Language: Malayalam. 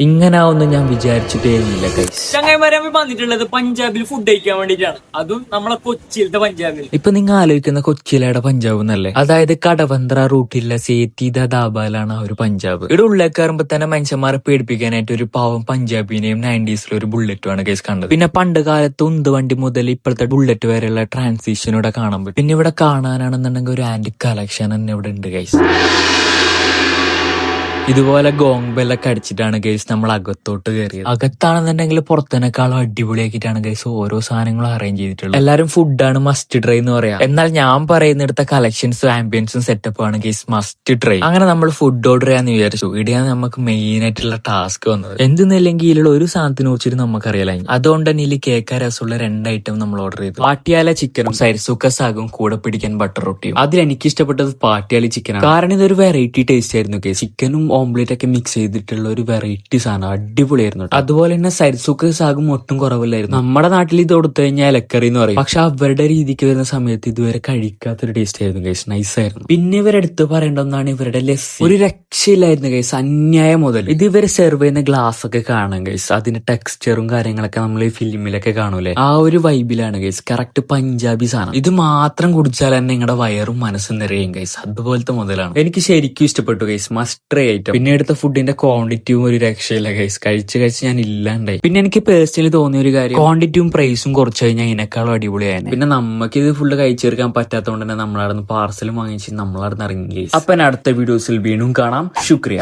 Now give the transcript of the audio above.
ഇങ്ങനാവൊന്നും ഞാൻ വിചാരിച്ചിട്ടേ ഇല്ല ഗൈസ്. ചങ്ങായിമാരെ വന്നിട്ടുള്ളത് പഞ്ചാബിൽ ഫുഡ് കഴിക്കാൻ വേണ്ടിട്ടാണ്, അതും നമ്മളെ കൊച്ചിയിലത്തെ പഞ്ചാബിൽ. ഇപ്പൊ നിങ്ങൾ ആലോചിക്കുന്ന കൊച്ചിയിലയുടെ പഞ്ചാബ് എന്നല്ലേ? അതായത് കടവന്ത്ര റൂട്ടിലെ സേത്തിദ ദാബാലാണ് ആ ഒരു പഞ്ചാബ്. ഇവിടെ ഉള്ളിലേക്ക് കയറുമ്പോ തന്നെ മനുഷ്യന്മാരെ പേടിപ്പിക്കാനായിട്ട് ഒരു പാവം പഞ്ചാബിനെയും 90s ഒരു ബുള്ളറ്റുമാണ് കേസ് കണ്ടത്. പിന്നെ പണ്ട് കാലത്ത് ഉന്തുവണ്ടി മുതൽ ഇപ്പോഴത്തെ ബുള്ളറ്റ് വരെയുള്ള ട്രാൻസിഷൻ ഇവിടെ കാണാൻ പറ്റും. പിന്നെ ഇവിടെ കാണാനാണെന്നുണ്ടെങ്കിൽ ഒരു ആന്റിക് കളക്ഷൻ തന്നെ ഇവിടെ ഉണ്ട് ഗൈസ്. ഇതുപോലെ ഗോങ് ബെല്ലൊക്കെ അടിച്ചിട്ടാണ് ഗൈസ് നമ്മൾ അകത്തോട്ട് കയറിയത്. അകത്താണെന്നുണ്ടെങ്കിൽ പുറത്തേക്കാളും അടിപൊളിയാക്കിയിട്ടാണ് ഗൈസ് ഓരോ സാധനങ്ങളും അറേഞ്ച് ചെയ്തിട്ടുള്ളത്. എല്ലാരും ഫുഡാണ് മസ്റ്റ് ട്രൈ എന്ന് പറയാം. എന്നാൽ ഞാൻ പറയുന്നിടത്ത കളക്ഷൻസും ആംബിയൻസും സെറ്റപ്പും ആണ് ഗൈസ് മസ്റ്റ് ട്രൈ. അങ്ങനെ നമ്മൾ ഫുഡ് ഓർഡർ ചെയ്യാന്ന് വിചാരിച്ചു. ഇവിടെയാണ് നമുക്ക് മെയിൻ ആയിട്ടുള്ള ടാസ്ക് വന്നത്. എന്തെന്നില്ലെങ്കിൽ ഇതിലുള്ള ഒരു സാധനത്തിനെ കുറിച്ചിട്ട് നമുക്കറിയാലോ. അതുകൊണ്ട് തന്നെ ഇതിൽ കേൾക്കാൻ രസമുള്ള 2 ഐറ്റം നമ്മൾ ഓർഡർ ചെയ്തു. പാട്ടിയാല ചിക്കനും സൈർസുക്ക സാഗും കൂടെ പിടിക്കാൻ ബട്ടർ റൊട്ടിയും. അതിൽ എനിക്ക് ഇഷ്ടപ്പെട്ടത് പാട്ടിയാലി ചിക്കനാണ്. കാരണം ഇതൊരു വെറൈറ്റി ടേസ്റ്റ് ആയിരുന്നു ഗൈസ്. ചിക്കനും ഓംപ്ലേറ്റ് ഒക്കെ മിക്സ് ചെയ്തിട്ടുള്ള ഒരു വെറൈറ്റി സാധനം, അടിപൊളിയായിരുന്നു. അതുപോലെ തന്നെ സൈർസുക്ക് സാഗും ഒട്ടും കുറവില്ലായിരുന്നു. നമ്മുടെ നാട്ടിൽ ഇത് കൊടുത്തു കഴിഞ്ഞാൽ ഇലക്കറി എന്ന് പറയും. പക്ഷെ അവരുടെ രീതിക്ക് വരുന്ന സമയത്ത് ഇതുവരെ കഴിക്കാത്തൊരു ടേസ്റ്റ് ആയിരുന്നു ഗൈസ്. നൈസ് ആയിരുന്നു. പിന്നെ ഇവരെടുത്ത് പറയേണ്ട ഒന്നാണ് ഇവരുടെ ലസ്സി. ഒരു രക്ഷയില്ലായിരുന്നു ഗൈസ്, അന്യായം മുതൽ. ഇത് ഇവര് സെർവ് ചെയ്യുന്ന ഗ്ലാസ് ഒക്കെ കാണാം ഗൈസ്. അതിന്റെ ടെക്സ്ചറും കാര്യങ്ങളൊക്കെ നമ്മൾ ഈ ഫിലിമിലൊക്കെ കാണൂലേ, ആ ഒരു വൈബിലാണ് ഗൈസ്. കറക്റ്റ് പഞ്ചാബി സാധനം. ഇത് മാത്രം കുടിച്ചാൽ തന്നെ നിങ്ങളുടെ വയറും മനസ്സും നിറയും ഗൈസ്. അതുപോലത്തെ മുതലാണ്. എനിക്ക് ശരിക്കും ഇഷ്ടപ്പെട്ടു ഗൈസ്. Must try item. പിന്നെ എടുത്ത ഫുഡിന്റെ ക്വാണ്ടിറ്റിയും ഒരു രക്ഷയില്ല ഗൈസ്. കഴിച്ച് ഞാൻ ഇല്ലാണ്ടായി. പിന്നെ എനിക്ക് പേഴ്സണലി തോന്നിയ ഒരു കാര്യം, ക്വാണ്ടിറ്റിയും പ്രൈസും കുറച്ച് കഴിഞ്ഞാൽ ഇതിനേക്കാളും അടിപൊളിയായിരുന്നു. പിന്നെ നമുക്ക് ഇത് ഫുള്ള് കഴിച്ചെടുക്കാൻ പറ്റാത്തതുകൊണ്ട് തന്നെ നമ്മളവിടുന്ന് പാർസലും വാങ്ങിച്ച് നമ്മളവിടുന്ന് ഇറങ്ങി. അപ്പൊ അടുത്ത വീഡിയോസിൽ വീണ്ടും കാണാം. ശുക്രിയ.